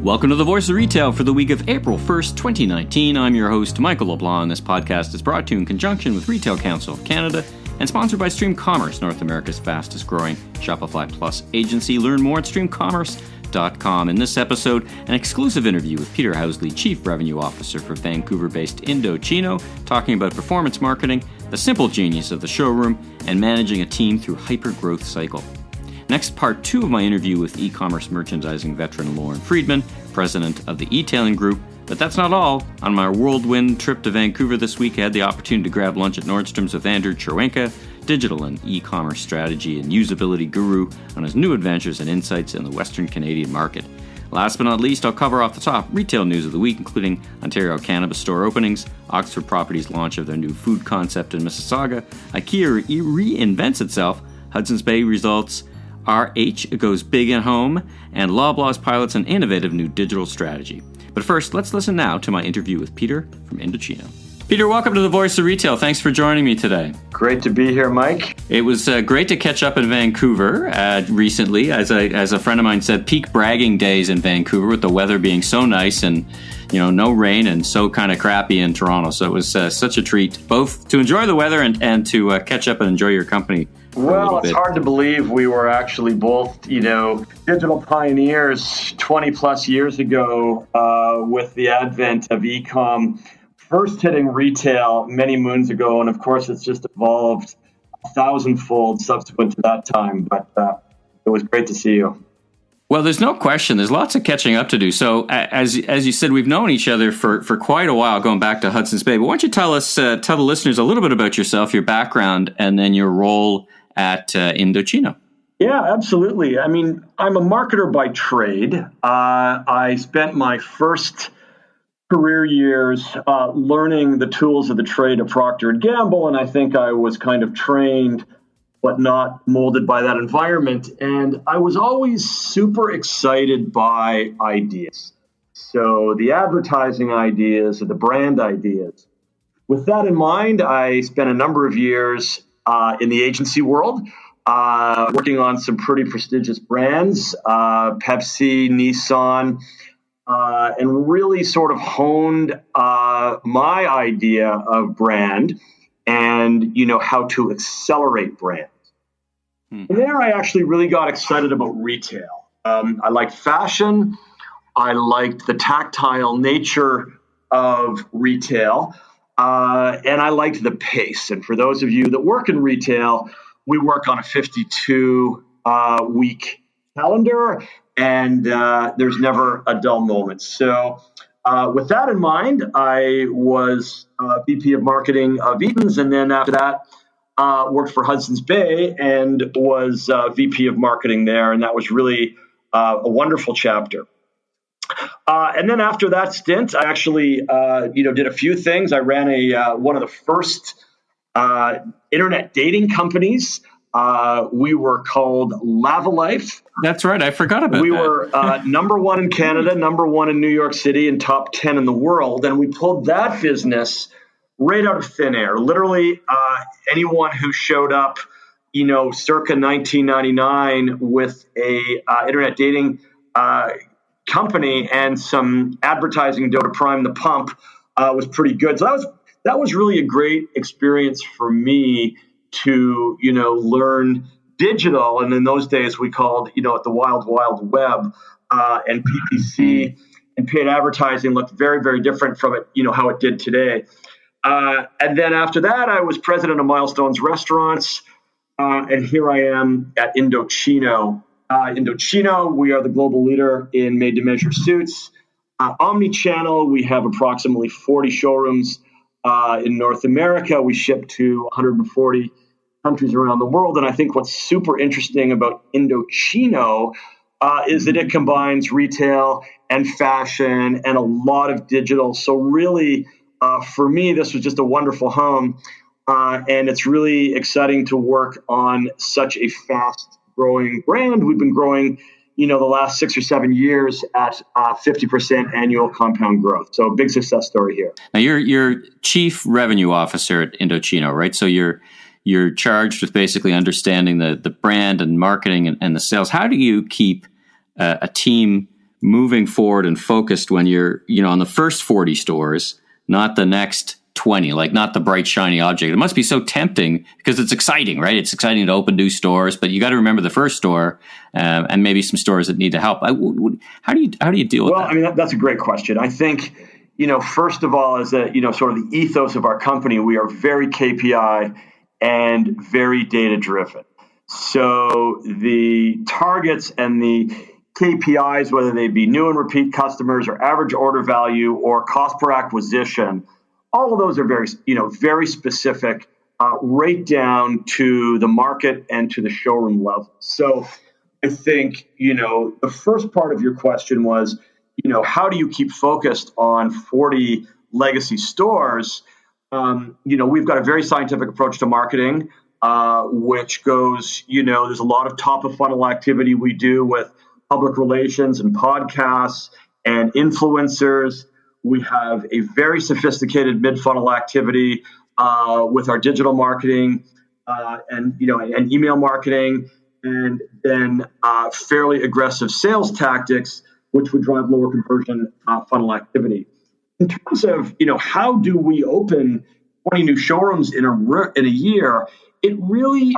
Welcome to the Voice of Retail for the week of April 1st, 2019. I'm your host, Michael Loblaw, and this podcast is brought to you in conjunction with Retail Council of Canada and sponsored by Stream Commerce, North America's fastest growing Shopify Plus agency. Learn more at streamcommerce.com. In this episode, an exclusive interview with Peter Housley, Chief Revenue Officer for Vancouver-based Indochino, talking about performance marketing, the simple genius of the showroom, and managing a team through hyper-growth cycle. Next, part 2 of my interview with e-commerce merchandising veteran Lauren Freedman, president of the e-tailing group. But that's not all. On my whirlwind trip to Vancouver this week, I had the opportunity to grab lunch at Nordstroms with Andrew Cherwenka, digital and e-commerce strategy and usability guru, on his new adventures and insights in the Western Canadian market. Last but not least, I'll cover off the top retail news of the week, including Ontario Cannabis store openings, Oxford Properties' launch of their new food concept in Mississauga, Ikea reinvents itself, Hudson's Bay results, RH goes big at home, and Loblaw's pilots an innovative new digital strategy. But first, let's listen now to my interview with Peter from Indochino. Peter, welcome to the Voice of Retail. Thanks for joining me today. Great to be here, Mike. It was great to catch up in Vancouver recently. As a friend of mine said, peak bragging days in Vancouver with the weather being so nice and no rain and so kind of crappy in Toronto. So it was such a treat both to enjoy the weather and to catch up and enjoy your company. Well, it's hard to believe we were actually both, digital pioneers 20 plus years ago with the advent of e-com, first hitting retail many moons ago. And of course, it's just evolved 1,000-fold subsequent to that time. But it was great to see you. Well, there's no question. There's lots of catching up to do. So as you said, we've known each other for quite a while, going back to Hudson's Bay. But why don't you tell the listeners a little bit about yourself, your background, and then your role at Indochino? Yeah, absolutely. I mean, I'm a marketer by trade. I spent my first career years learning the tools of the trade at Procter & Gamble, and I think I was kind of trained but not molded by that environment. And I was always super excited by ideas. So the advertising ideas or the brand ideas. With that in mind, I spent a number of years in the agency world, working on some pretty prestigious brands, Pepsi, Nissan, and really sort of honed my idea of brand and, how to accelerate brands. And there I actually really got excited about retail. I liked fashion. I liked the tactile nature of retail. And I liked the pace. And for those of you that work in retail, we work on a 52-week calendar, and there's never a dull moment. So with that in mind, I was VP of Marketing of Eaton's, and then after that, worked for Hudson's Bay and was VP of Marketing there. And that was really a wonderful chapter. And then after that stint, I actually, did a few things. I ran one of the first internet dating companies. We were called Lavalife. That's right. I forgot about that. We were number 1 in Canada, number 1 in New York City, and top 10 in the world. And we pulled that business right out of thin air. Literally, anyone who showed up, circa 1999 with a internet dating company and some advertising dough to prime the pump was pretty good. So that was really a great experience for me to learn digital, and in those days we called it the wild web, and PPC and paid advertising looked very, very different from it how it did today. And then after that, I was president of Milestones Restaurants, and here I am at Indochino. Indochino, we are the global leader in made-to-measure suits. Omnichannel, we have approximately 40 showrooms in North America. We ship to 140 countries around the world. And I think what's super interesting about Indochino is that it combines retail and fashion and a lot of digital. So really, for me, this was just a wonderful home. And it's really exciting to work on such a fast-growing brand. We've been growing, the last 6 or 7 years at 50% annual compound growth. So a big success story here. Now, you're chief revenue officer at Indochino, right? So you're charged with basically understanding the brand and marketing and the sales. How do you keep a team moving forward and focused when you're, on the first 40 stores, not the next 20, like not the bright, shiny object. It must be so tempting because it's exciting, right? It's exciting to open new stores, but you got to remember the first store and maybe some stores that need to help. How do you deal with that? Well, I mean, that's a great question. I think, first of all, is that, sort of the ethos of our company, we are very KPI and very data driven. So the targets and the KPIs, whether they be new and repeat customers or average order value or cost per acquisition, all of those are very, very specific, right down to the market and to the showroom level. So I think, the first part of your question was, how do you keep focused on 40 legacy stores? We've got a very scientific approach to marketing, which goes, there's a lot of top of funnel activity we do with public relations and podcasts and influencers. We have a very sophisticated mid-funnel activity with our digital marketing and email marketing, and then fairly aggressive sales tactics, which would drive lower conversion funnel activity. In terms of how do we open 20 new showrooms in a year, it really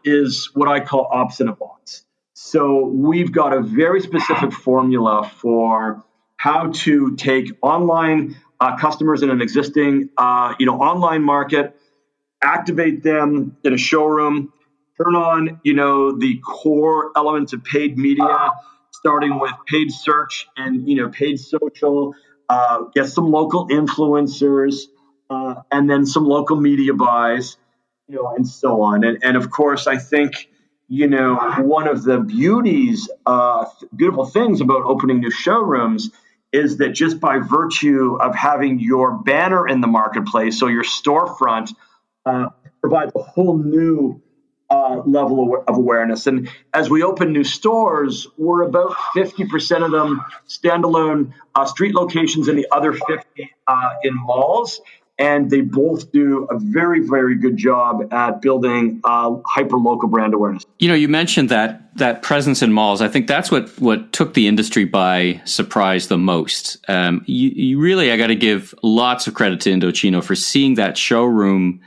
is what I call ops in a box. So we've got a very specific formula for how to take online customers in an existing online market, activate them in a showroom, turn on the core elements of paid media, starting with paid search and paid social, get some local influencers, and then some local media buys, and so on. And of course, I think one of the beautiful things about opening new showrooms is that just by virtue of having your banner in the marketplace, so your storefront provides a whole new level of awareness. And as we open new stores, we're about 50% of them standalone street locations and the other 50 in malls. And they both do a very, very good job at building hyper-local brand awareness. You mentioned that presence in malls. I think that's what took the industry by surprise the most. You really, I got to give lots of credit to Indochino for seeing that showroom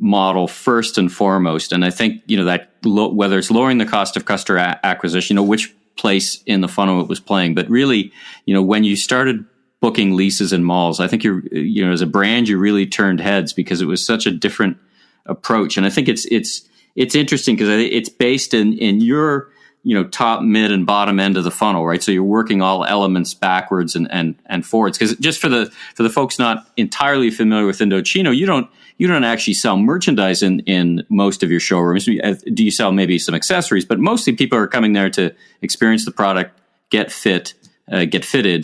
model first and foremost. And I think, that whether it's lowering the cost of customer acquisition, which place in the funnel it was playing, but really, when you started booking leases in malls, I think as a brand, you really turned heads because it was such a different approach. And I think it's interesting because it's based in your, top, mid, and bottom end of the funnel, right? So you're working all elements backwards and forwards. Because just for the folks not entirely familiar with Indochino, you don't actually sell merchandise in most of your showrooms. Do you sell maybe some accessories? But mostly people are coming there to experience the product, get fitted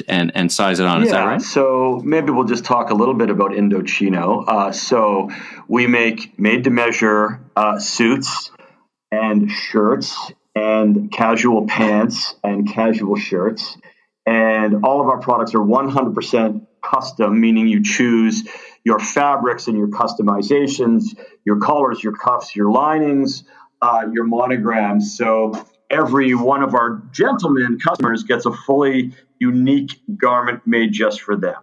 and size it on. Is that right? So maybe we'll just talk a little bit about Indochino. So we make made-to-measure suits and shirts and casual pants and casual shirts. And all of our products are 100% custom, meaning you choose your fabrics and your customizations, your colors, your cuffs, your linings, your monograms. So every one of our gentlemen customers gets a fully unique garment made just for them.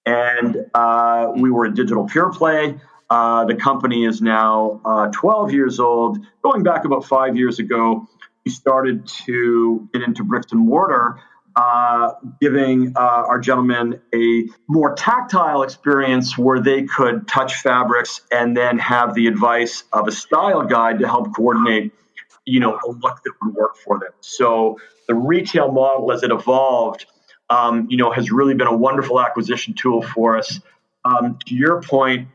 And we were a digital pure play. The company is now 12 years old. Going back about 5 years ago, we started to get into bricks and mortar, giving our gentlemen a more tactile experience where they could touch fabrics and then have the advice of a style guide to help coordinate a look that would work for them. So the retail model, as it evolved, has really been a wonderful acquisition tool for us. To your point,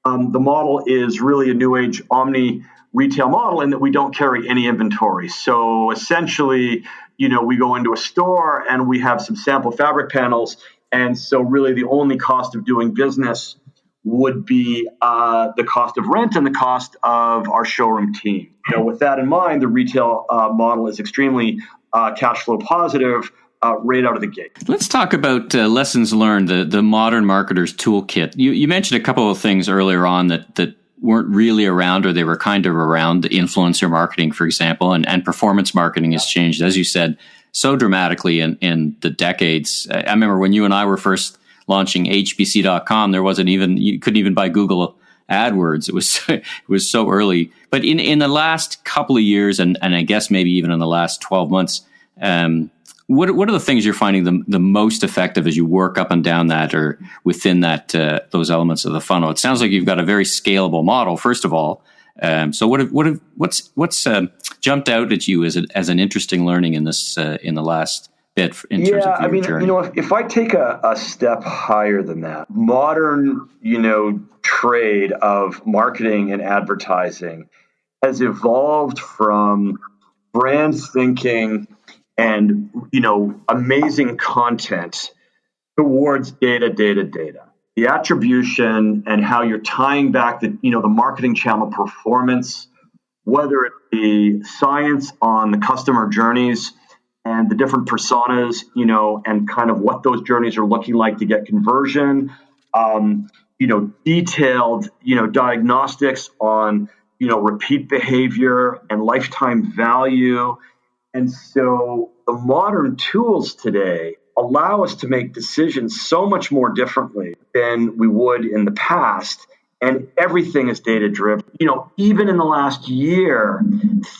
the model is really a new age omni retail model in that we don't carry any inventory. So essentially, we go into a store and we have some sample fabric panels. And so really the only cost of doing business would be the cost of rent and the cost of our showroom team. With that in mind, the retail model is extremely cash flow positive right out of the gate. Let's talk about lessons learned, the modern marketer's toolkit. You mentioned a couple of things earlier on that weren't really around, or they were kind of around, the influencer marketing, for example, and performance marketing has changed. As you said, so dramatically in the decades. I remember when you and I were first launching HBC.com, there wasn't even, you couldn't even buy Google AdWords. It was so early. But in the last couple of years, and I guess maybe even in the last 12 months, what are the things you're finding the most effective as you work up and down that or within that those elements of the funnel? It sounds like you've got a very scalable model, first of all. So what's jumped out at you as an interesting learning in this in the last bit in terms of your journey? If I take a step higher than that, modern, trade of marketing and advertising has evolved from brand thinking and, amazing content towards data. The attribution and how you're tying back the marketing channel performance, whether it be science on the customer journeys and the different personas, and kind of what those journeys are looking like to get conversion, detailed, diagnostics on, repeat behavior and lifetime value. And so the modern tools today allow us to make decisions so much more differently than we would in the past. And everything is data driven. Even in the last year,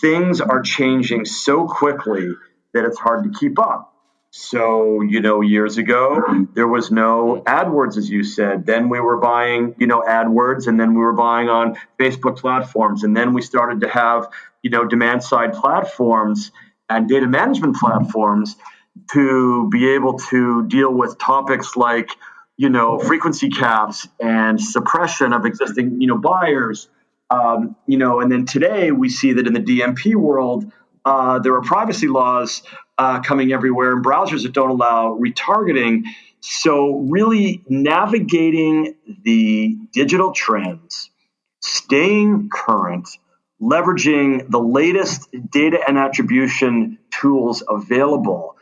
things are changing so quickly that it's hard to keep up. So, years ago, there was no AdWords, as you said. Then we were buying, AdWords, and then we were buying on Facebook platforms. And then we started to have, demand side platforms and data management platforms to be able to deal with topics like, frequency caps and suppression of existing, buyers. And then today we see that in the DMP world, there are privacy laws coming everywhere and browsers that don't allow retargeting. So really navigating the digital trends, staying current, leveraging the latest data and attribution tools available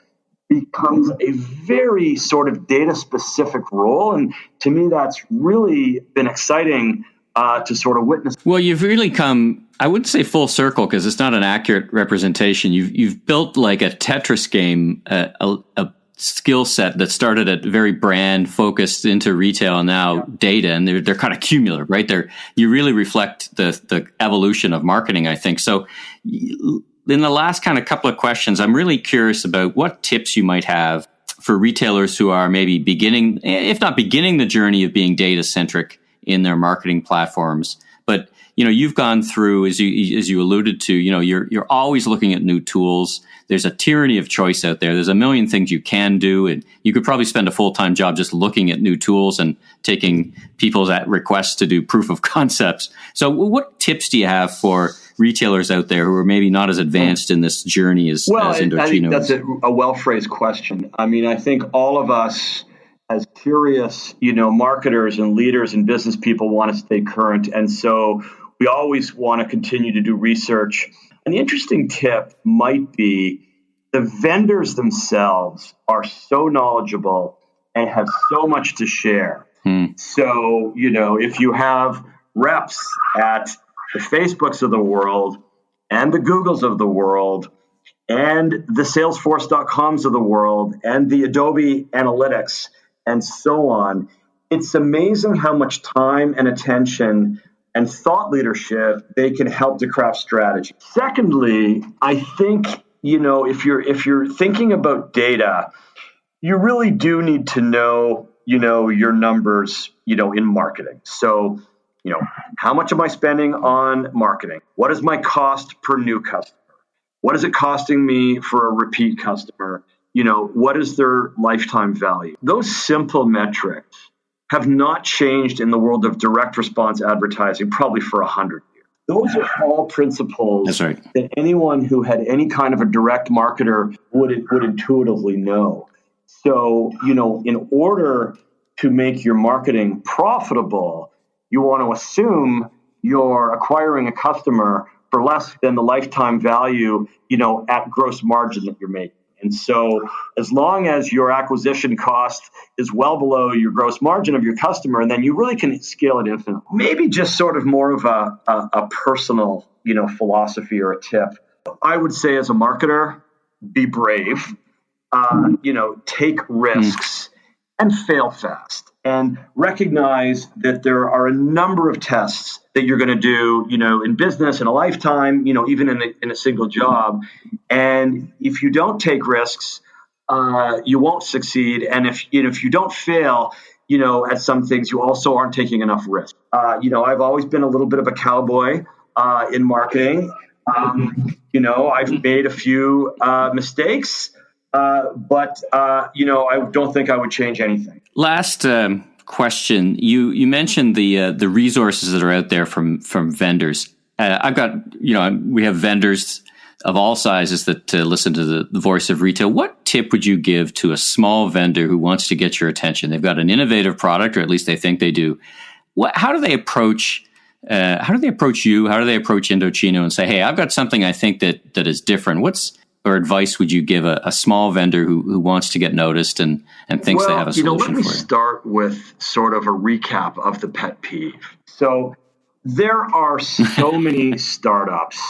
becomes a very sort of data-specific role. And to me, that's really been exciting to sort of witness. Well, you've really come, I wouldn't say full circle because it's not an accurate representation. You've built like a Tetris game, a skill set that started at very brand focused into retail and now data, and they're kind of cumulative, right? You really reflect the evolution of marketing, I think. So in the last kind of couple of questions, I'm really curious about what tips you might have for retailers who are maybe beginning, if not beginning the journey of being data centric in their marketing platforms. But, you've gone through, as you alluded to, you're always looking at new tools. There's a tyranny of choice out there. There's a million things you can do. And you could probably spend a full-time job just looking at new tools and taking people's requests to do proof of concepts. So what tips do you have for retailers out there who are maybe not as advanced in this journey as Indochino? I think that's a well-phrased question. I mean, I think all of us as curious, marketers and leaders and business people want to stay current. And so we always want to continue to do research. And the interesting tip might be the vendors themselves are so knowledgeable and have so much to share. So, if you have reps at the Facebooks of the world and the Googles of the world and the Salesforce.coms of the world and the Adobe Analytics and so on, it's amazing how much time and attention and thought leadership they can help to craft strategy. Secondly, I think, if you're thinking about data, you really do need to know, your numbers, in marketing. So, how much am I spending on marketing? What is my cost per new customer? What is it costing me for a repeat customer? What is their lifetime value? Those simple metrics have not changed in the world of direct response advertising probably for 100 years. Those are all principles that anyone who had any kind of a direct marketer would intuitively know. So, in order to make your marketing profitable, you want to assume you're acquiring a customer for less than the lifetime value, at gross margin that you're making. And so as long as your acquisition cost is well below your gross margin of your customer, and then you really can scale it infinitely. Maybe just sort of more of a personal, philosophy or a tip. I would say as a marketer, be brave. take risks and fail fast, and recognize that there are a number of tests that you're going to do, in business in a lifetime, even in a single job. And if you don't take risks, you won't succeed. And if you don't fail, at some things, you also aren't taking enough risk. I've always been a little bit of a cowboy in marketing. I've made a few mistakes, but I don't think I would change anything. Last question. You mentioned the resources that are out there from vendors. I've got, we have vendors of all sizes that listen to the voice of retail. What tip would you give to a small vendor who wants to get your attention? They've got an innovative product, or at least they think they do. How do they approach you? How do they approach Indochino and say, hey, I've got something I think that is different? Or advice would you give a small vendor who wants to get noticed and thinks they have a solution for it? Let me start with sort of a recap of the pet peeve. So there are so many startups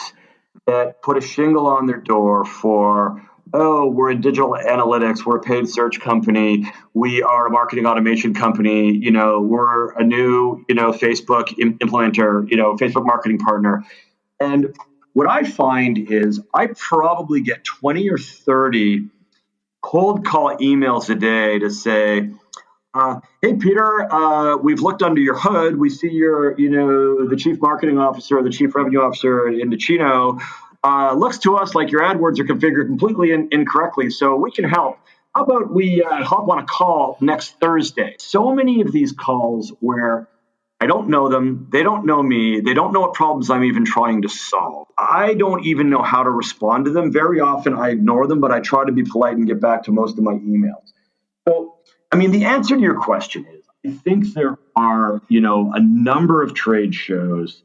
that put a shingle on their door for, we're in digital analytics, we're a paid search company, we are a marketing automation company, we're a new, Facebook implementer, Facebook marketing partner. And what I find is I probably get 20 or 30 cold call emails a day to say, hey, Peter, we've looked under your hood. We see you're, the chief marketing officer or the chief revenue officer at Indochino. Looks to us like your AdWords are configured completely incorrectly, so we can help. How about we hop on a call next Thursday? So many of these calls where I don't know them, they don't know me, they don't know what problems I'm even trying to solve. I don't even know how to respond to them. Very often I ignore them, but I try to be polite and get back to most of my emails. So, the answer to your question is, I think there are, a number of trade shows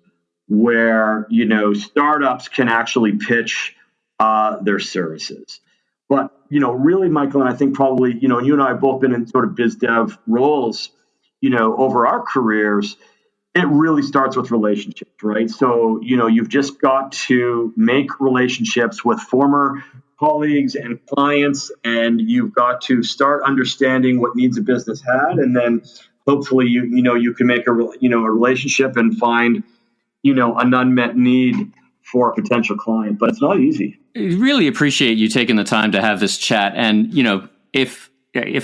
where, startups can actually pitch their services. But, really, Michael, and I think probably, you and I have both been in sort of biz dev roles, over our careers. It really starts with relationships, right? So, you've just got to make relationships with former colleagues and clients, and you've got to start understanding what needs a business had, and then hopefully you can make a relationship and find an unmet need for a potential client. But it's not easy. I really appreciate you taking the time to have this chat, and if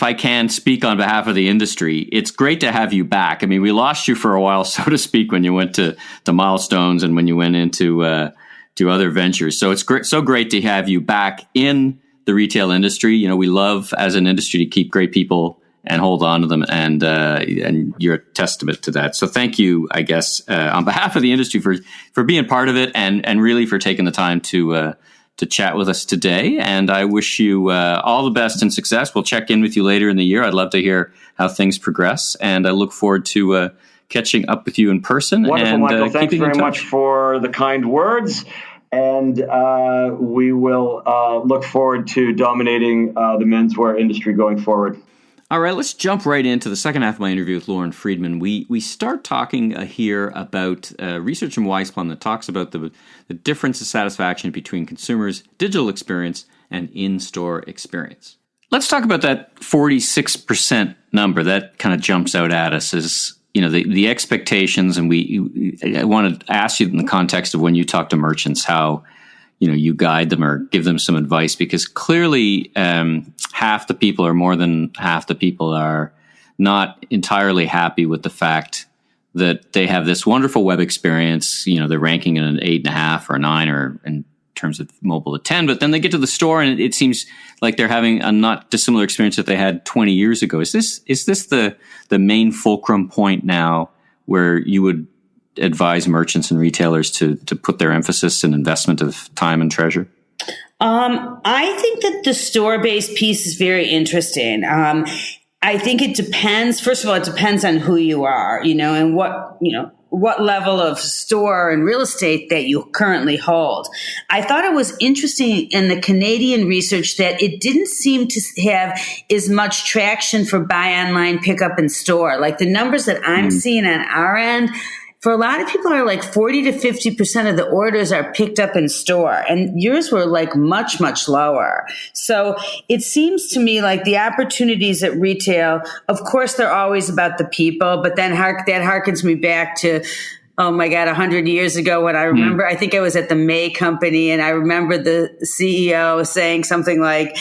I can speak on behalf of the industry, it's great to have you back. We lost you for a while, so to speak, when you went to Milestones and when you went into to other ventures. So it's great to have you back in the retail industry. We love as an industry to keep great people and hold on to them, and you're a testament to that. So thank you, I guess, on behalf of the industry for being part of it and really for taking the time to chat with us today. And I wish you all the best and success. We'll check in with you later in the year. I'd love to hear how things progress, and I look forward to catching up with you in person. Wonderful, Michael. Thanks very much for the kind words. And we will look forward to dominating the menswear industry going forward. All right, let's jump right into the second half of my interview with Lauren Freedman. We start talking here about research from Weisplum that talks about the difference of satisfaction between consumers' digital experience and in-store experience. Let's talk about that 46% number that kind of jumps out at us as the expectations. And I want to ask you in the context of when you talk to merchants, how you guide them or give them some advice, because clearly half the people or more than half the people are not entirely happy with the fact that they have this wonderful web experience. They're ranking in an 8.5 or a 9, or in terms of mobile a 10, but then they get to the store and it seems like they're having a not dissimilar experience that they had 20 years ago. Is this the main fulcrum point now where you would advise merchants and retailers to put their emphasis and investment of time and treasure? I think that the store-based piece is very interesting. I think it depends. First of all, it depends on who you are, and what level of store and real estate that you currently hold. I thought it was interesting in the Canadian research that it didn't seem to have as much traction for buy online, pick up in store. Like the numbers that I'm seeing on our end, for a lot of people are like 40 to 50% of the orders are picked up in store, and yours were like much, much lower. So it seems to me like the opportunities at retail, of course, they're always about the people, but then that harkens me back to, oh my God, 100 years ago when I remember, I think I was at the May Company, and I remember the CEO saying something like,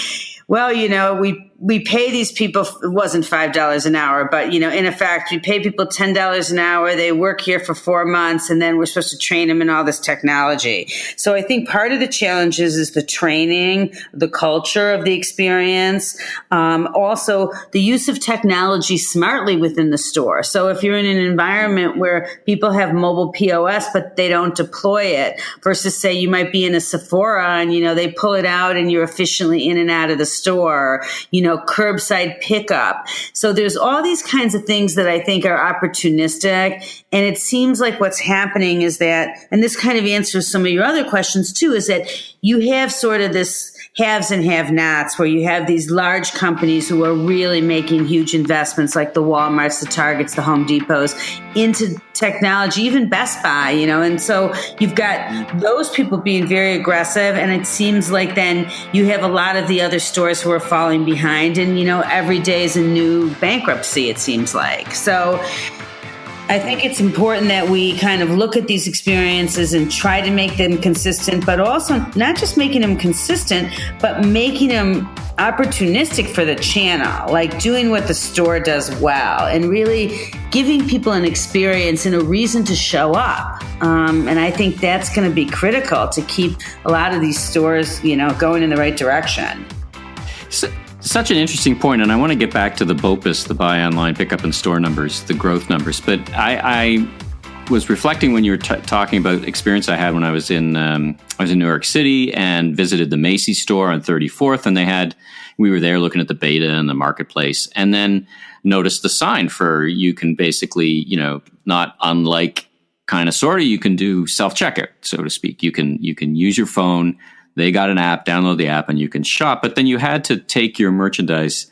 well, you know, we pay these people, it wasn't $5 an hour, but, you know, in effect, we pay people $10 an hour. They work here for 4 months, and then we're supposed to train them in all this technology. So I think part of the challenge is the training, the culture of the experience, also the use of technology smartly within the store. So if you're in an environment where people have mobile POS, but they don't deploy it, versus say you might be in a Sephora and, you know, they pull it out and you're efficiently in and out of the store, you know, curbside pickup. So there's all these kinds of things that I think are opportunistic. And it seems like what's happening is that, and this kind of answers some of your other questions too, is that you have sort of this haves and have-nots, where you have these large companies who are really making huge investments, like the Walmarts, the Targets, the Home Depots, into technology, even Best Buy, you know. And so you've got those people being very aggressive, and it seems like then you have a lot of the other stores who are falling behind, and, you know, every day is a new bankruptcy, it seems like. So I think it's important that we kind of look at these experiences and try to make them consistent, but also not just making them consistent, but making them opportunistic for the channel, like doing what the store does well and really giving people an experience and a reason to show up. And I think that's going to be critical to keep a lot of these stores, you know, going in the right direction. Such an interesting point, and I want to get back to the BOPUS, the buy online, pick up in store numbers, the growth numbers. But I was reflecting when you were talking about experience I had when I was in New York City and visited the Macy's store on 34th, and we were there looking at the beta and the marketplace, and then noticed the sign for, you can basically, you know, not unlike kind of sort of, you can do self-checkout, so to speak. You can use your phone. They got an app, download the app, and you can shop. But then you had to take your merchandise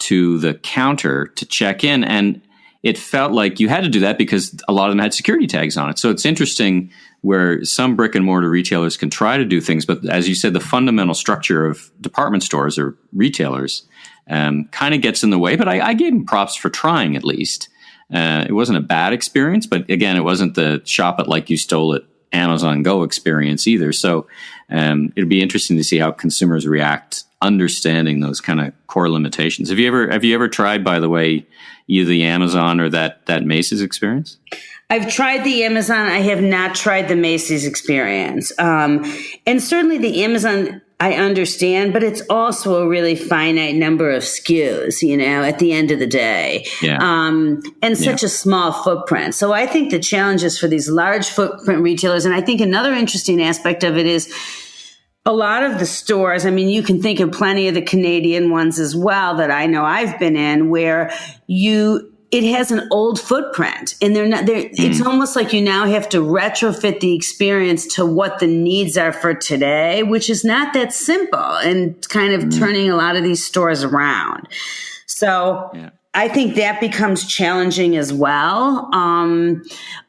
to the counter to check in. And it felt like you had to do that because a lot of them had security tags on it. So it's interesting where some brick and mortar retailers can try to do things. But as you said, the fundamental structure of department stores or retailers kind of gets in the way. But I gave them props for trying, at least. It wasn't a bad experience. But again, it wasn't the shop it like you stole it Amazon Go experience either. So it'd be interesting to see how consumers react, understanding those kind of core limitations. Have you ever tried, by the way, either the Amazon or that Macy's experience? I've tried the Amazon. I have not tried the Macy's experience. And certainly the Amazon, I understand, but it's also a really finite number of SKUs, you know, at the end of the day. Yeah. And such a small footprint. So I think the challenge is for these large footprint retailers. And I think another interesting aspect of it is a lot of the stores, I mean, you can think of plenty of the Canadian ones as well that I know I've been in, where it has an old footprint, and it's almost like you now have to retrofit the experience to what the needs are for today, which is not that simple, and kind of turning a lot of these stores around. So I think that becomes challenging as well.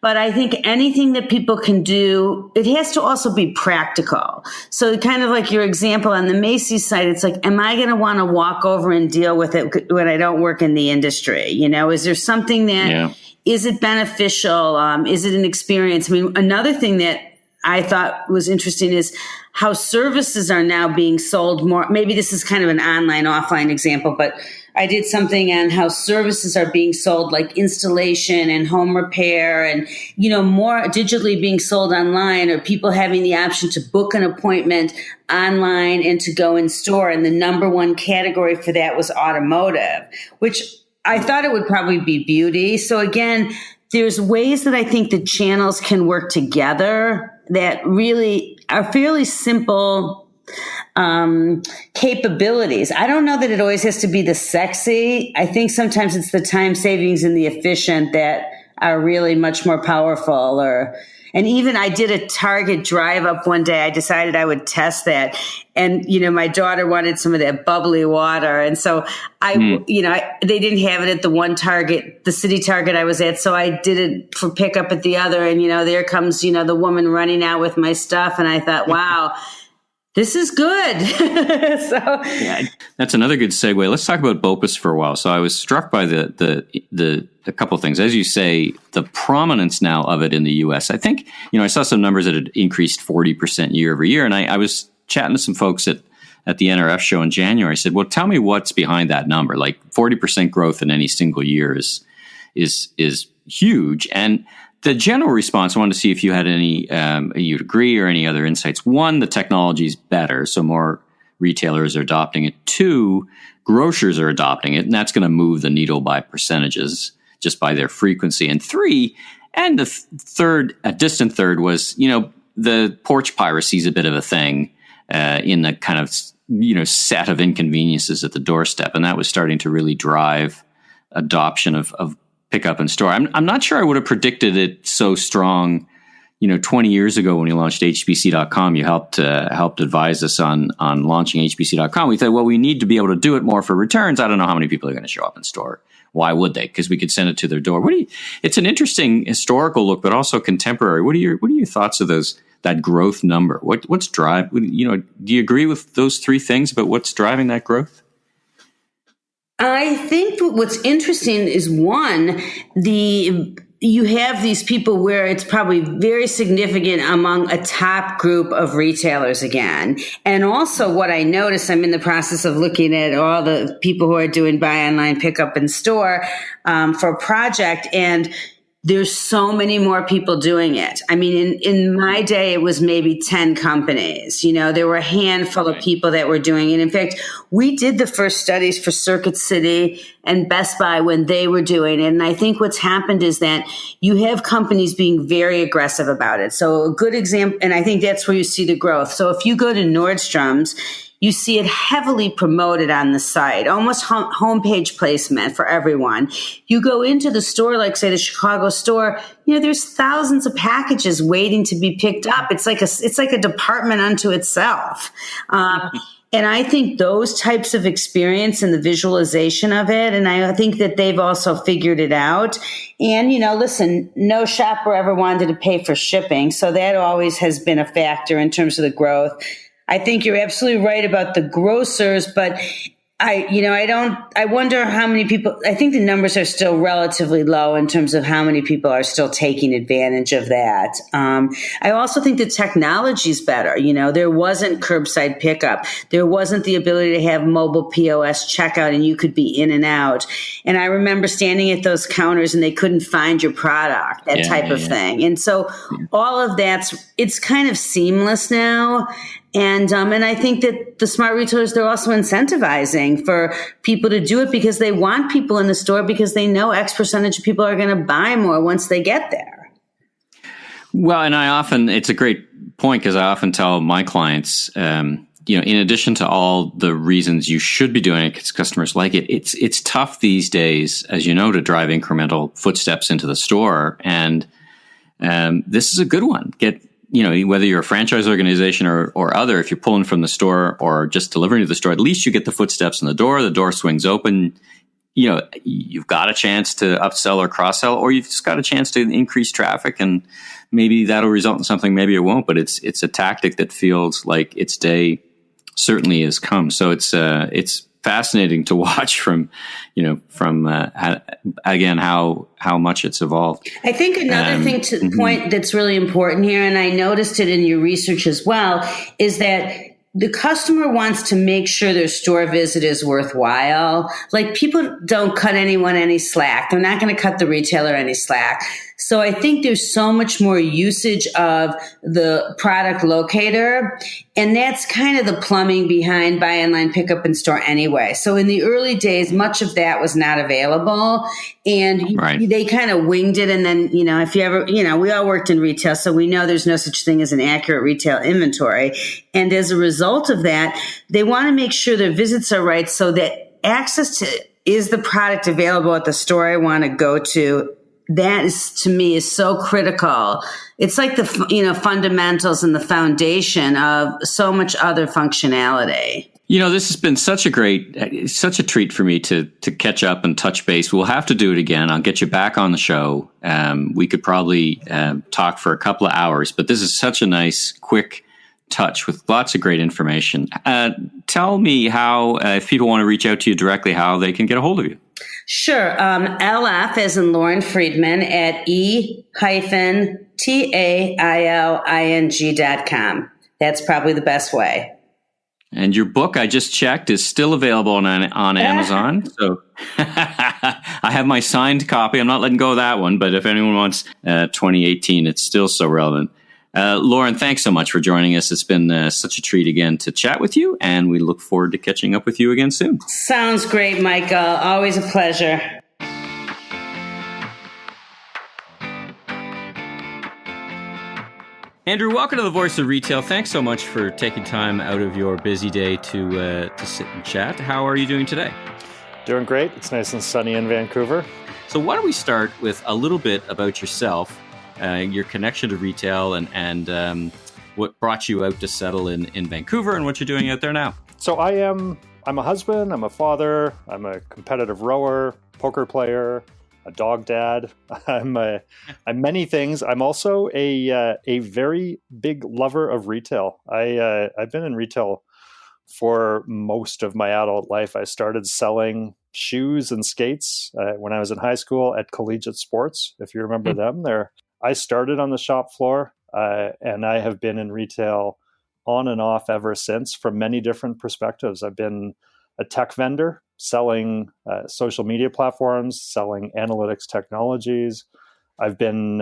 But I think anything that people can do, it has to also be practical. So kind of like your example on the Macy's site, it's like, am I going to want to walk over and deal with it when I don't work in the industry? You know, is there something that, is it beneficial? Is it an experience? I mean, another thing that I thought was interesting is how services are now being sold more. Maybe this is kind of an online, offline example, but I did something on how services are being sold, like installation and home repair, and, you know, more digitally being sold online, or people having the option to book an appointment online and to go in store. And the number one category for that was automotive, which I thought it would probably be beauty. So again, there's ways that I think the channels can work together that really are fairly simple capabilities. I don't know that it always has to be the sexy. I think sometimes it's the time savings and the efficient that are really much more powerful. And even I did a Target drive up one day. I decided I would test that. And, my daughter wanted some of that bubbly water. And so they didn't have it at the one Target, the city Target I was at. So I did it for pickup at the other. And, there comes, the woman running out with my stuff. And I thought, wow, this is good. Yeah, that's another good segue. Let's talk about BOPUS for a while. So I was struck by a couple of things. As you say, the prominence now of it in the U.S. I think, I saw some numbers that had increased 40% year over year. And I was chatting to some folks at the NRF show in January. I said, well, tell me what's behind that number. Like 40% growth in any single year is huge. And the general response, I wanted to see if you had any, you'd agree, or any other insights. One, the technology is better, so more retailers are adopting it. Two, grocers are adopting it, and that's going to move the needle by percentages just by their frequency. And three, and the third, a distant third was, the porch piracy is a bit of a thing in the kind of, set of inconveniences at the doorstep, and that was starting to really drive adoption of pick up in store. I'm not sure I would have predicted it so strong. 20 years ago when we launched HBC.com, you helped advise us on launching HBC.com. We thought, well, we need to be able to do it more for returns. I don't know how many people are going to show up in store. Why would they? Because we could send it to their door. It's an interesting historical look, but also contemporary. What are your thoughts of that growth number? What's drive? Do you agree with those three things about what's driving that growth? I think what's interesting is one, you have these people where it's probably very significant among a top group of retailers again. And also what I noticed, I'm in the process of looking at all the people who are doing buy online, pick up in store for a project, and there's so many more people doing it. I mean, in my day, it was maybe 10 companies. There were a handful of people that were doing it. In fact, we did the first studies for Circuit City and Best Buy when they were doing it. And I think what's happened is that you have companies being very aggressive about it. So a good example, and I think that's where you see the growth. So if you go to Nordstroms, you see it heavily promoted on the site, almost homepage placement for everyone. You go into the store, like say the Chicago store, there's thousands of packages waiting to be picked up. It's like a department unto itself. And I think those types of experience and the visualization of it, and I think that they've also figured it out. And, listen, no shopper ever wanted to pay for shipping. So that always has been a factor in terms of the growth. I think you're absolutely right about the grocers, but I wonder how many people, I think the numbers are still relatively low in terms of how many people are still taking advantage of that. I also think the technology is better. There wasn't curbside pickup. There wasn't the ability to have mobile POS checkout and you could be in and out. And I remember standing at those counters and they couldn't find your product, that type of thing. And so all of it's kind of seamless now. And I think that the smart retailers, they're also incentivizing for people to do it because they want people in the store because they know X percentage of people are going to buy more once they get there. Well, and it's a great point because I often tell my clients, in addition to all the reasons you should be doing it because customers like it, it's tough these days, as you know, to drive incremental footsteps into the store. And this is a good one. Whether you're a franchise organization or other, if you're pulling from the store or just delivering to the store, at least you get the footsteps in the door swings open. You've got a chance to upsell or cross-sell, or you've just got a chance to increase traffic, and maybe that'll result in something, maybe it won't, but it's a tactic that feels like its day certainly has come. So it's fascinating to watch from again, how much it's evolved. I think another thing to the point that's really important here, and I noticed it in your research as well, is that the customer wants to make sure their store visit is worthwhile. Like, people don't cut anyone any slack. They're not going to cut the retailer any slack. So I think there's so much more usage of the product locator, and that's kind of the plumbing behind buy online, pick up in store anyway. So in the early days, much of that was not available, and they kind of winged it. And then, if you ever, we all worked in retail, so we know there's no such thing as an accurate retail inventory. And as a result of that, they want to make sure their visits are right so that access to, is the product available at the store I want to go to that is, to me, is so critical. It's like the, fundamentals and the foundation of so much other functionality. This has been such a treat for me to catch up and touch base. We'll have to do it again. I'll get you back on the show. We could probably talk for a couple of hours, but this is such a nice, quick touch with lots of great information. Tell me how, if people want to reach out to you directly, how they can get a hold of you. Sure. LF as in Lauren Freedman at e-tailing.com. That's probably the best way. And your book, I just checked, is still available on Amazon. So I have my signed copy. I'm not letting go of that one. But if anyone wants 2018, it's still so relevant. Lauren, thanks so much for joining us. It's been such a treat again to chat with you. And we look forward to catching up with you again soon. Sounds great, Michael. Always a pleasure. Andrew, welcome to the Voice of Retail. Thanks so much for taking time out of your busy day to sit and chat. How are you doing today? Doing great. It's nice and sunny in Vancouver. So why don't we start with a little bit about yourself, your connection to retail, and what brought you out to settle in Vancouver and what you're doing out there now. So I'm a husband, I'm a father, I'm a competitive rower, poker player, a dog dad. I'm many things. I'm also a very big lover of retail. I've been in retail for most of my adult life. I started selling shoes and skates when I was in high school at Collegiate Sports, if you remember them. I started on the shop floor, and I have been in retail on and off ever since from many different perspectives. I've been a tech vendor selling social media platforms, selling analytics technologies. I've been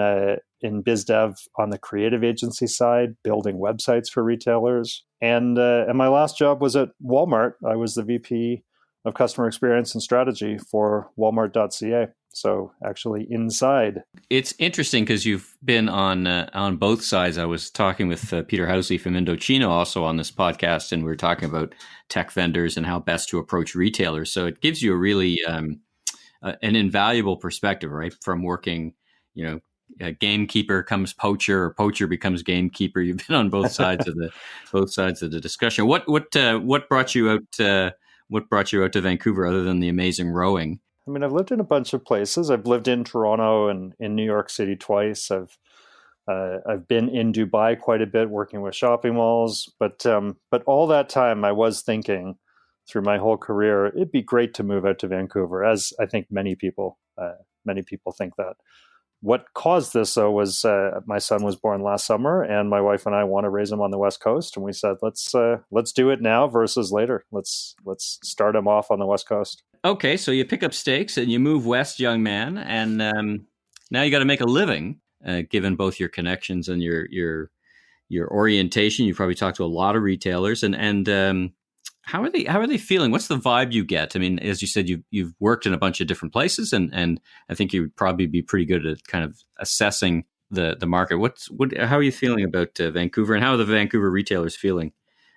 in biz dev on the creative agency side, building websites for retailers. And my last job was at Walmart. I was the VP of customer experience and strategy for Walmart.ca. So actually inside. It's interesting because you've been on both sides. I was talking with Peter Housley from Indochino also on this podcast, and we were talking about tech vendors and how best to approach retailers. So it gives you a really an invaluable perspective, right? From working, gamekeeper comes poacher, or poacher becomes gamekeeper. You've been on both sides of the discussion. What brought you out? What brought you out to Vancouver other than the amazing rowing? I mean, I've lived in a bunch of places. I've lived in Toronto and in New York City twice. I've been in Dubai quite a bit, working with shopping malls. But all that time, I was thinking through my whole career, it'd be great to move out to Vancouver, as I think many people think that. What caused this, though, was my son was born last summer, and my wife and I want to raise him on the West Coast, and we said let's do it now versus later. Let's start him off on the West Coast. Okay, so you pick up stakes and you move west, young man, and now you got to make a living. Given both your connections and your orientation, you've probably talked to a lot of retailers, and how are they feeling? What's the vibe you get? I mean, as you said, you've worked in a bunch of different places, and I think you would probably be pretty good at kind of assessing the market. How are you feeling about Vancouver, and how are the Vancouver retailers feeling,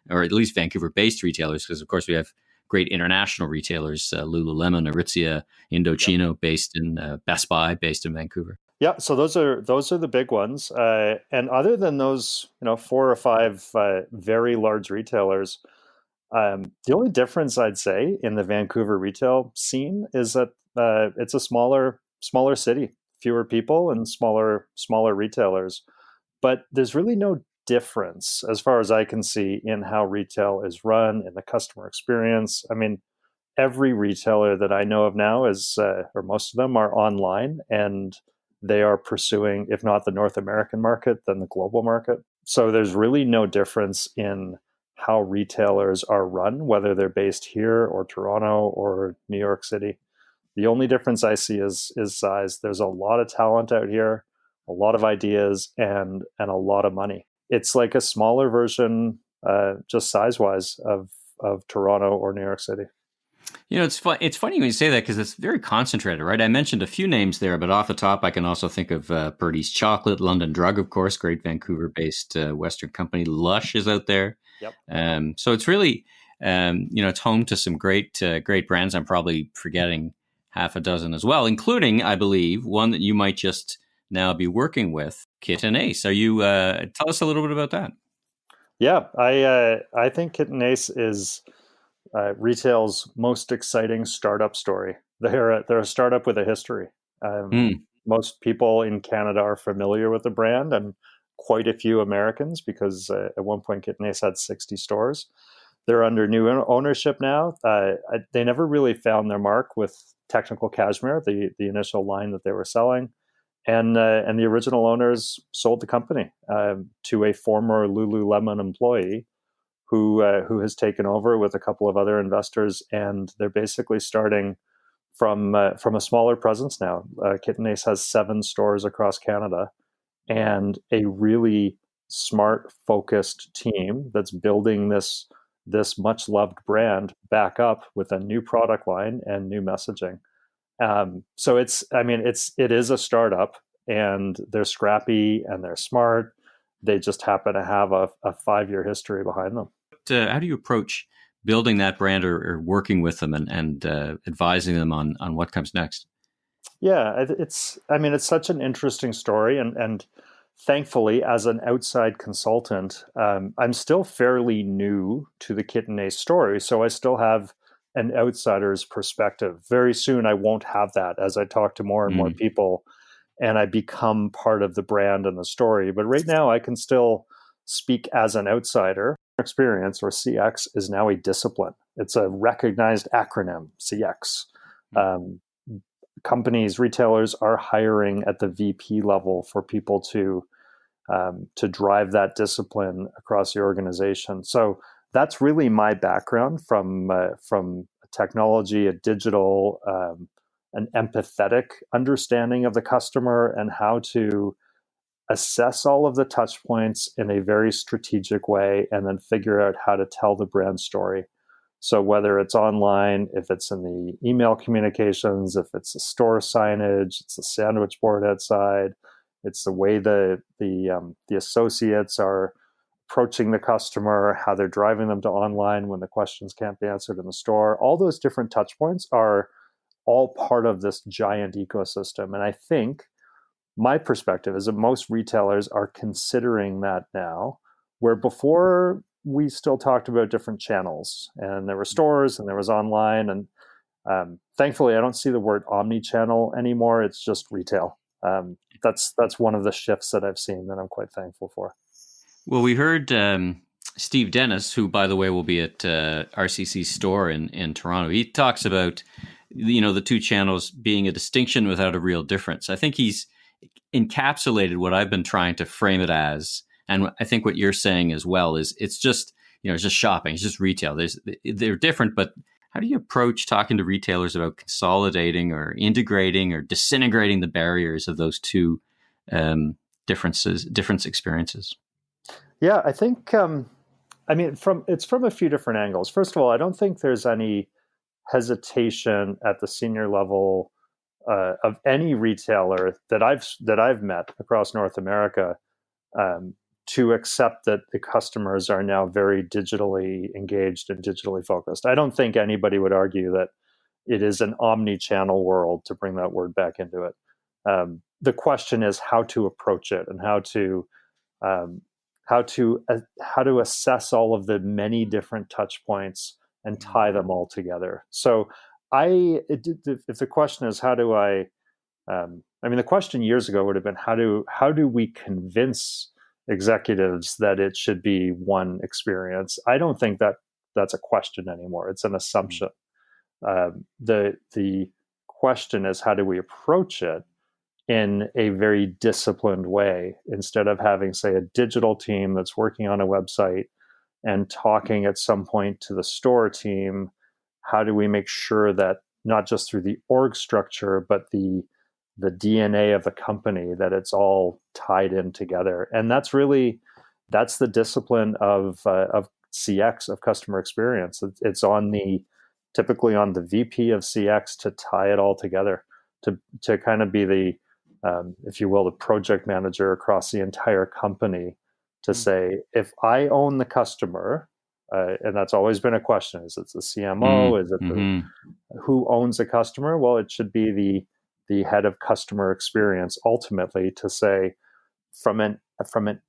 or at least Vancouver-based retailers? Because of course we have great international retailers, Lululemon, Aritzia, Indochino, based in Best Buy, based in Vancouver. Yeah, so those are the big ones. And other than those, 4 or 5 very large retailers, the only difference I'd say in the Vancouver retail scene is that it's a smaller city, fewer people and smaller retailers. But there's really no difference, as far as I can see, in how retail is run, in the customer experience. I mean, every retailer that I know of now is, or most of them, are online, and they are pursuing, if not the North American market, then the global market. So there's really no difference in how retailers are run, whether they're based here or Toronto or New York City. The only difference I see is size. There's a lot of talent out here, a lot of ideas, and a lot of money. It's like a smaller version, just size-wise, of Toronto or New York City. It's funny when you say that, because it's very concentrated, right? I mentioned a few names there, but off the top, I can also think of Purdy's Chocolate, London Drug, of course, great Vancouver-based Western company. Lush is out there. Yep. So it's really, it's home to some great brands. I'm probably forgetting half a dozen as well, including, I believe, one that you might just now be working with, Kitten Ace. Are you tell us a little bit about that? Yeah, I think Kitten Ace is retail's most exciting startup story. They're a startup with a history. Most people in Canada are familiar with the brand, and quite a few Americans, because at one point Kitten Ace had 60 stores. They're under new ownership now. They never really found their mark with Technical Cashmere, the initial line that they were selling. And the original owners sold the company to a former Lululemon employee who has taken over with a couple of other investors, and they're basically starting from a smaller presence now. Kitten Ace has 7 stores across Canada, and a really smart, focused team that's building this much loved brand back up with a new product line and new messaging. So it is a startup, and they're scrappy and they're smart. They just happen to have a 5-year history behind them. How do you approach building that brand or working with them and advising them on what comes next? Yeah, it's such an interesting story, and thankfully, as an outside consultant, I'm still fairly new to the Kitten Ace story, so I still have an outsider's perspective. Very soon, I won't have that as I talk to more and more people, and I become part of the brand and the story. But right now, I can still speak as an outsider. Experience, or CX, is now a discipline. It's a recognized acronym, CX. Companies, retailers are hiring at the VP level for people to drive that discipline across the organization. So that's really my background from technology, a digital, an empathetic understanding of the customer and how to assess all of the touch points in a very strategic way, and then figure out how to tell the brand story. So whether it's online, if it's in the email communications, if it's the store signage, it's the sandwich board outside, it's the way the associates are approaching the customer, how they're driving them to online when the questions can't be answered in the store. All those different touch points are all part of this giant ecosystem. And I think my perspective is that most retailers are considering that now, where before we still talked about different channels, and there were stores and there was online. And thankfully, I don't see the word omni-channel anymore. It's just retail. That's one of the shifts that I've seen that I'm quite thankful for. Well, we heard Steve Dennis, who, by the way, will be at RCC's store in Toronto. He talks about, the two channels being a distinction without a real difference. I think he's encapsulated what I've been trying to frame it as. And I think what you're saying as well is it's just, it's just shopping. It's just retail. They're different, but how do you approach talking to retailers about consolidating or integrating or disintegrating the barriers of those two different experiences? Yeah, I think, it's from a few different angles. First of all, I don't think there's any hesitation at the senior level of any retailer that I've met across North America to accept that the customers are now very digitally engaged and digitally focused. I don't think anybody would argue that it is an omni-channel world, to bring that word back into it. The question is how to approach it and how to assess all of the many different touch points and tie them all together. So if the question is how do the question years ago would have been how do we convince executives that it should be one experience? I don't think that that's a question anymore. It's an assumption. The question is how do we approach it in a very disciplined way, instead of having, say, a digital team that's working on a website and talking at some point to the store team. How do we make sure that not just through the org structure, but the DNA of the company, that it's all tied in together? And that's the discipline of CX, of customer experience. It's typically on the VP of CX to tie it all together, to kind of be the, if you will, the project manager across the entire company, to say, if I own the customer, And that's always been a question. Is it the CMO? Is it who owns a customer? Well, it should be the head of customer experience ultimately to say, from an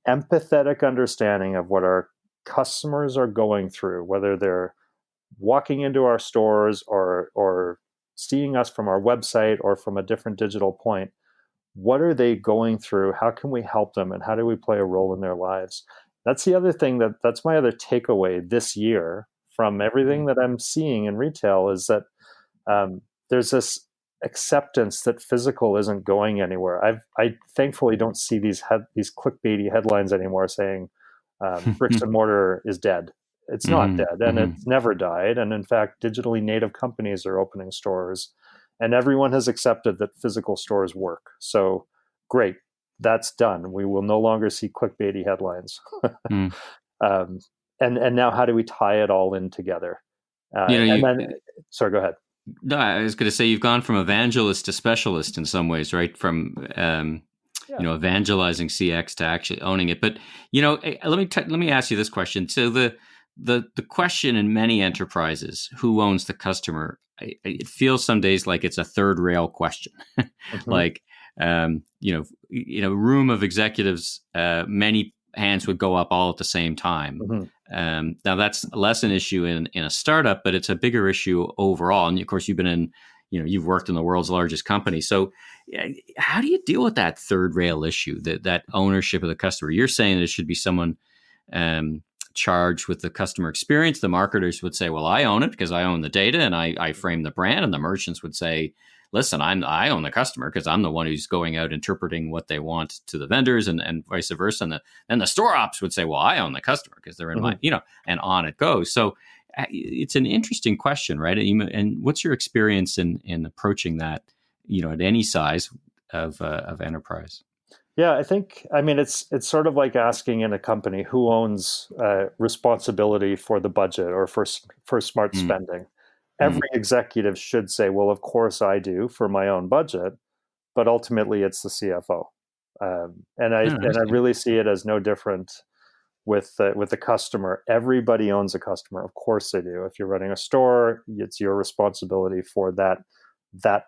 empathetic understanding of what our customers are going through, whether they're walking into our stores or seeing us from our website or from a different digital point, what are they going through? How can we help them? And how do we play a role in their lives? That's the other thing that's my other takeaway this year from everything that I'm seeing in retail is that there's this acceptance that physical isn't going anywhere. I thankfully don't see these clickbaity headlines anymore saying bricks and mortar is dead. It's not dead, and it's never died. And in fact, digitally native companies are opening stores, and everyone has accepted that physical stores work. So great, that's done. We will no longer see clickbaity headlines. And now, how do we tie it all in together? Sorry, go ahead. No, I was going to say you've gone from evangelist to specialist in some ways, right? From evangelizing CX to actually owning it. But let me ask you this question. So the question in many enterprises, who owns the customer? It feels some days like it's a third rail question. Like room of executives, many hands would go up all at the same time. Now that's less an issue in a startup, but it's a bigger issue overall. And of course, you've worked in the world's largest company. So how do you deal with that third rail issue, that ownership of the customer? You're saying it should be someone charged with the customer experience. The marketers would say, well, I own it because I own the data and I frame the brand. And the merchants would say, listen, I own the customer because I'm the one who's going out interpreting what they want to the vendors and vice versa. And then the store ops would say, well, I own the customer because they're in my, and on it goes. So it's an interesting question, right? And what's your experience in approaching that, at any size of enterprise? Yeah, it's sort of like asking in a company who owns responsibility for the budget or for smart spending. Every executive should say, well, of course I do for my own budget, but ultimately it's the CFO. And I really see it as no different with the customer. Everybody owns a customer. Of course they do. If you're running a store, it's your responsibility for that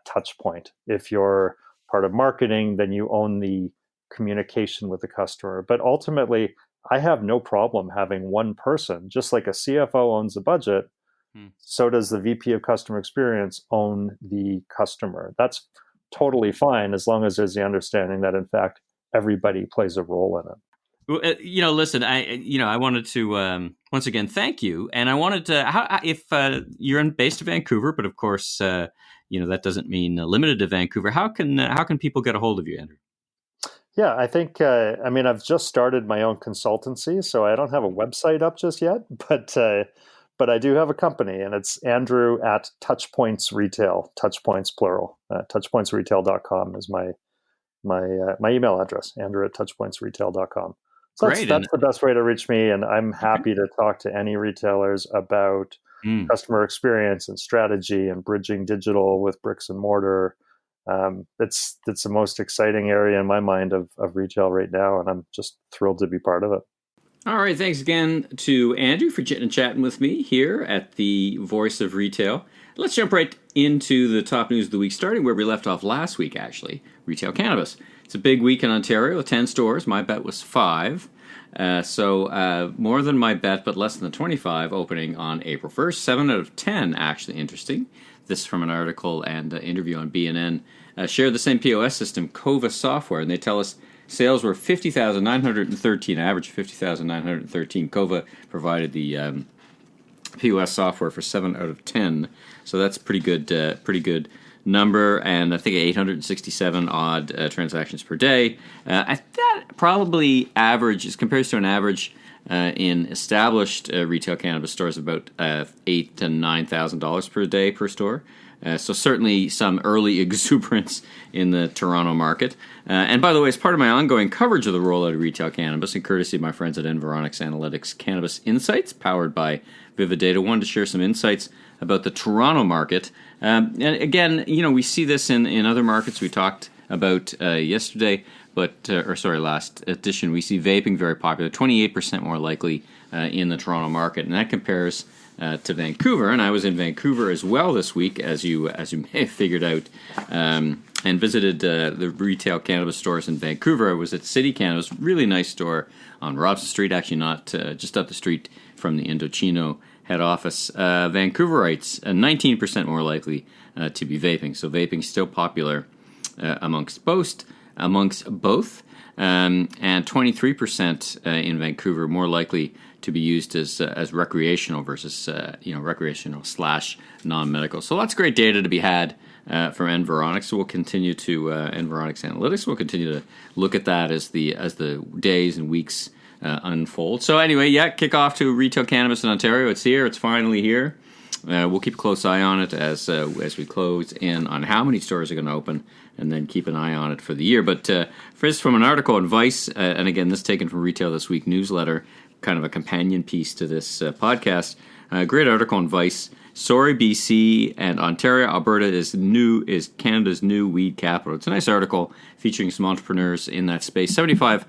touch point. If you're part of marketing, then you own the communication with the customer. But ultimately, I have no problem having one person, just like a CFO owns the budget. So does the VP of customer experience own the customer. That's totally fine as long as there's the understanding that in fact everybody plays a role in it. Well, listen, I wanted to once again thank you, and I wanted to if you're based in Vancouver, but of course that doesn't mean limited to Vancouver. How can people get a hold of you, Andrew? Yeah, I think I've just started my own consultancy, so I don't have a website up just yet, but I do have a company, and it's Andrew at Touchpoints Retail, Touchpoints plural. Touchpointsretail.com is my email address, Andrew at touchpointsretail.com. So that's the best way to reach me, and I'm happy to talk to any retailers about customer experience and strategy and bridging digital with bricks and mortar. It's the most exciting area in my mind of retail right now, and I'm just thrilled to be part of it. All right, thanks again to Andrew for chatting with me here at the Voice of Retail. Let's jump right into the top news of the week, starting where we left off last week, actually, retail cannabis. It's a big week in Ontario with 10 stores. My bet was 5. So more than my bet, but less than the 25 opening on April 1st. 7 out of 10, actually interesting. This from an article and interview on BNN. Share the same POS system, Kova Software, and they tell us sales were 50,913, average 50,913. Kova provided the POS software for 7 out of 10, so that's pretty good number, and I think 867 odd transactions per day. That probably averages, compares to an average in established retail cannabis stores, about $8,000 to $9,000 per day per store. So certainly some early exuberance in the Toronto market. And by the way, as part of my ongoing coverage of the rollout of retail cannabis, and courtesy of my friends at Environics Analytics Cannabis Insights, powered by Vivid Data, wanted to share some insights about the Toronto market. And again, we see this in other markets we talked about yesterday, last edition. We see vaping very popular, 28% more likely in the Toronto market, and that compares to Vancouver. And I was in Vancouver as well this week, as you may have figured out, and visited the retail cannabis stores in Vancouver. I was at City Cannabis, really nice store on Robson Street, actually not just up the street from the Indochino head office. Vancouverites, 19% more likely to be vaping. So vaping still popular amongst both, and 23% in Vancouver more likely to be used as recreational versus recreational / non-medical. So lots of great data to be had from Environics. So we'll continue to Environics Analytics. We'll continue to look at that as the days and weeks unfold. So anyway, kick off to retail cannabis in Ontario. It's here. It's finally here. We'll keep a close eye on it as we close in on how many stores are going to open, and then keep an eye on it for the year. But first, from an article on Vice, and again, this taken from Retail This Week newsletter, kind of a companion piece to this podcast. Great article on Vice. Sorry, BC and Ontario, Alberta is Canada's new weed capital. It's a nice article featuring some entrepreneurs in that space. 75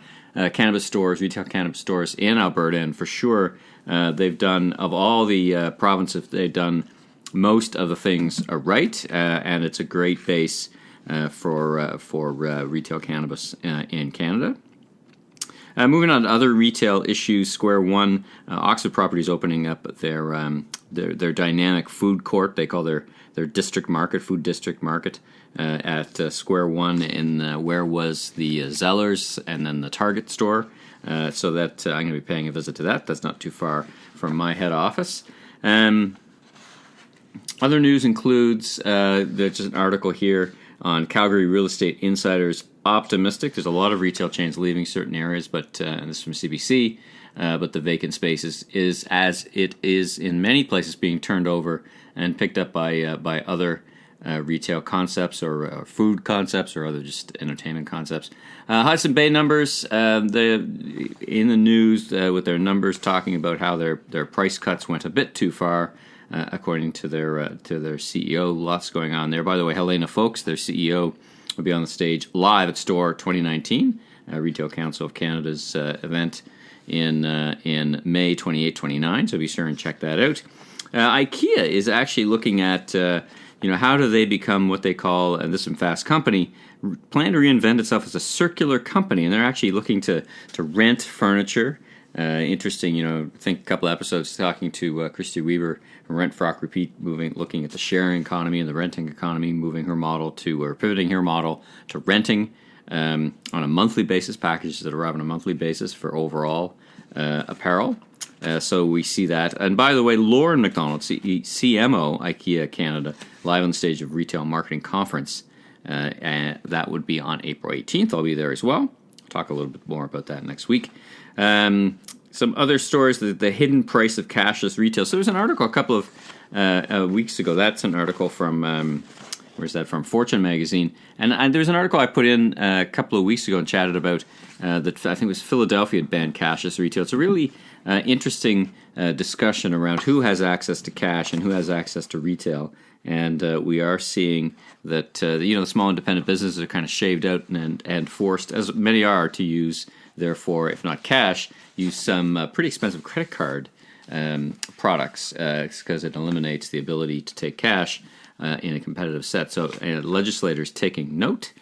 cannabis stores, retail cannabis stores in Alberta, and for sure they've done, of all the provinces, they've done most of the things right, and it's a great base for retail cannabis in Canada. Moving on to other retail issues, Square One, Oxford Properties opening up their dynamic food court. They call their district market, food district market, at Square One in where was the Zellers and then the Target store. So that I'm going to be paying a visit to that. That's not too far from my head office. Other news includes there's just an article here on Calgary Real Estate Insiders optimistic. There's a lot of retail chains leaving certain areas, but and this is from CBC. But the vacant spaces is as it is in many places being turned over and picked up by other retail concepts or food concepts or other just entertainment concepts. Hudson Bay numbers, in the news with their numbers talking about how their price cuts went a bit too far, according to their CEO. Lots going on there. By the way, Helena Folks, their CEO, will be on the stage live at Store 2019, Retail Council of Canada's event in May 28-29. So be sure and check that out. Ikea is actually looking at how do they become what they call, and this is from Fast Company, plan to reinvent itself as a circular company, and they're actually looking to rent furniture. Interesting, I think a couple episodes talking to Christy Weaver from Rent Frock Repeat, looking at the sharing economy and the renting economy, pivoting her model to renting on a monthly basis, packages that arrive on a monthly basis for overall apparel. So we see that. And by the way, Lauren McDonald, CMO, IKEA Canada, live on stage of Retail Marketing Conference. And that would be on April 18th. I'll be there as well. Talk a little bit more about that next week. Some other stories, the hidden price of cashless retail. So there was an article a couple of weeks ago. That's an article from, where's that from? Fortune magazine. And there was an article I put in a couple of weeks ago and chatted about that I think it was Philadelphia had banned cashless retail. It's a really interesting discussion around who has access to cash and who has access to retail. And we are seeing that the small independent businesses are kind of shaved out and forced, as many are, to use, therefore, if not cash, use some pretty expensive credit card products because it eliminates the ability to take cash in a competitive set. So legislators taking note.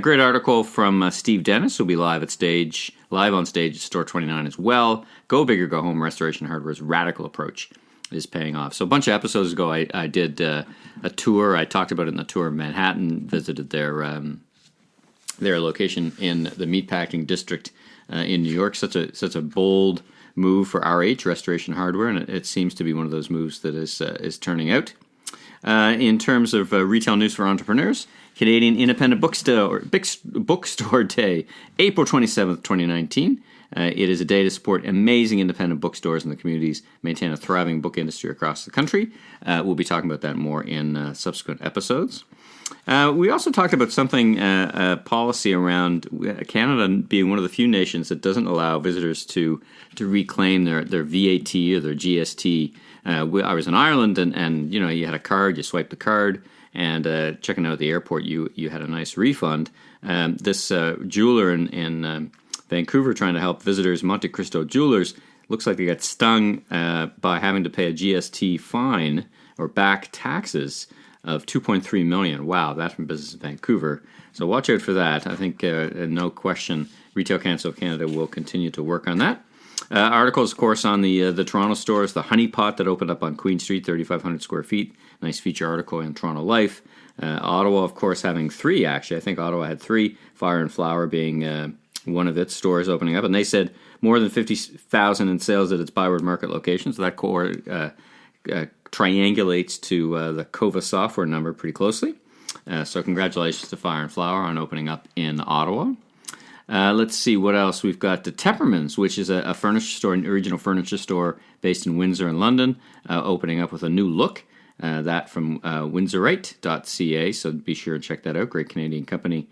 Great article from Steve Dennis, who'll be live on stage at Store 29 as well. Go Big or Go Home, Restoration Hardware's radical approach is paying off. So a bunch of episodes ago, I did a tour. I talked about it in the tour of Manhattan, visited their location in the meatpacking district in New York. Such a bold move for RH, Restoration Hardware, and it seems to be one of those moves that is turning out. In terms of retail news for entrepreneurs, Canadian Independent Bookstore Day, April 27th, 2019. It is a day to support amazing independent bookstores in the communities, maintain a thriving book industry across the country. We'll be talking about that more in subsequent episodes. We also talked about something, policy around Canada being one of the few nations that doesn't allow visitors to reclaim their VAT or their GST. I was in Ireland, and you had a card, you swiped the card, and checking out at the airport, you had a nice refund. This jeweler in Vancouver trying to help visitors, Monte Cristo Jewelers, looks like they got stung by having to pay a GST fine or back taxes of $2.3 million. Wow, that's from Business in Vancouver. So watch out for that. I think, no question, Retail Council of Canada will continue to work on that. Articles, of course, on the Toronto stores, the Honey Pot that opened up on Queen Street, 3,500 square feet. Nice feature article in Toronto Life. Ottawa, of course, having 3, actually. I think Ottawa had 3, Fire and Flower being one of its stores opening up. And they said more than $50,000 in sales at its Byward Market location. So that core triangulates to the COVA software number pretty closely. So congratulations to Fire and Flower on opening up in Ottawa. Let's see what else. We've got the Teppermans, which is a furniture store, an original furniture store based in Windsor and London, opening up with a new look. That from windsorite.ca, so be sure to check that out. Great Canadian company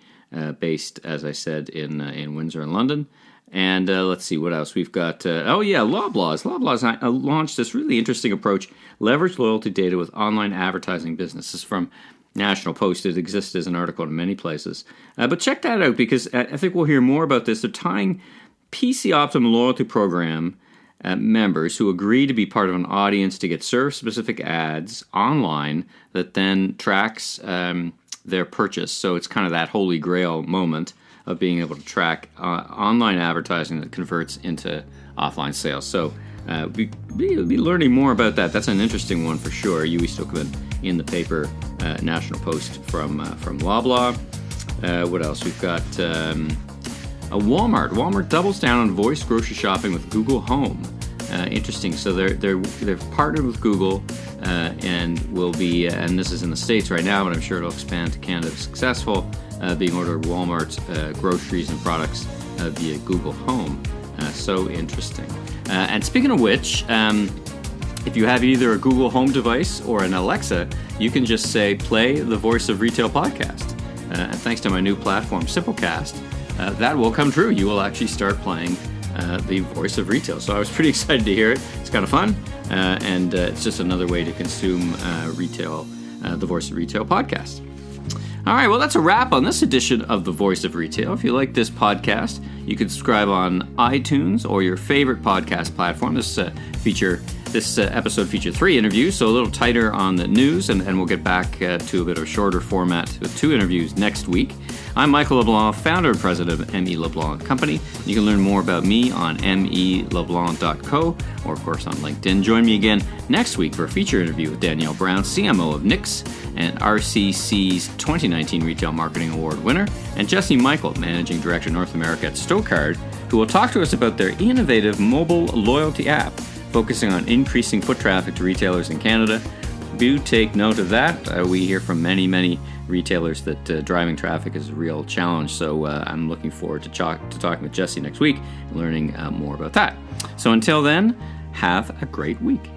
based, as I said, in Windsor and London. And let's see what else. We've got, Loblaw. Loblaw's launched this really interesting approach, leverage loyalty data with online advertising businesses from National Post. It exists as an article in many places. But check that out because I think we'll hear more about this. They're tying PC Optimum loyalty program members who agree to be part of an audience to get service-specific ads online that then tracks their purchase. So it's kind of that holy grail moment of being able to track online advertising that converts into offline sales. So we'll be learning more about that. That's an interesting one for sure. Yui Stookman in the paper, National Post from Loblaw. What else? We've got a Walmart. Walmart doubles down on voice grocery shopping with Google Home. Interesting. So they're partnered with Google and will be, and this is in the States right now, but I'm sure it'll expand to Canada if successful, being ordered Walmart groceries and products via Google Home. So interesting. And speaking of which, if you have either a Google Home device or an Alexa, you can just say, play the Voice of Retail podcast. And thanks to my new platform, Simplecast, that will come true. You will actually start playing the Voice of Retail. So I was pretty excited to hear it. It's kind of fun. And it's just another way to consume retail, the Voice of Retail podcast. All right, well, that's a wrap on this edition of The Voice of Retail. If you like this podcast, you can subscribe on iTunes or your favorite podcast platform. This episode featured 3 interviews, so a little tighter on the news, and we'll get back to a bit of a shorter format with 2 interviews next week. I'm Michael LeBlanc, founder and president of ME LeBlanc Company. You can learn more about me on meleblanc.co or, of course, on LinkedIn. Join me again next week for a feature interview with Danielle Brown, CMO of Nix and RCC's 2019 Retail Marketing Award winner, and Jesse Michael, Managing Director North America at Stocard, who will talk to us about their innovative mobile loyalty app focusing on increasing foot traffic to retailers in Canada. Do take note of that. We hear from many retailers that driving traffic is a real challenge, so I'm looking forward to talking with Jesse next week and learning more about that. So until then, have a great week.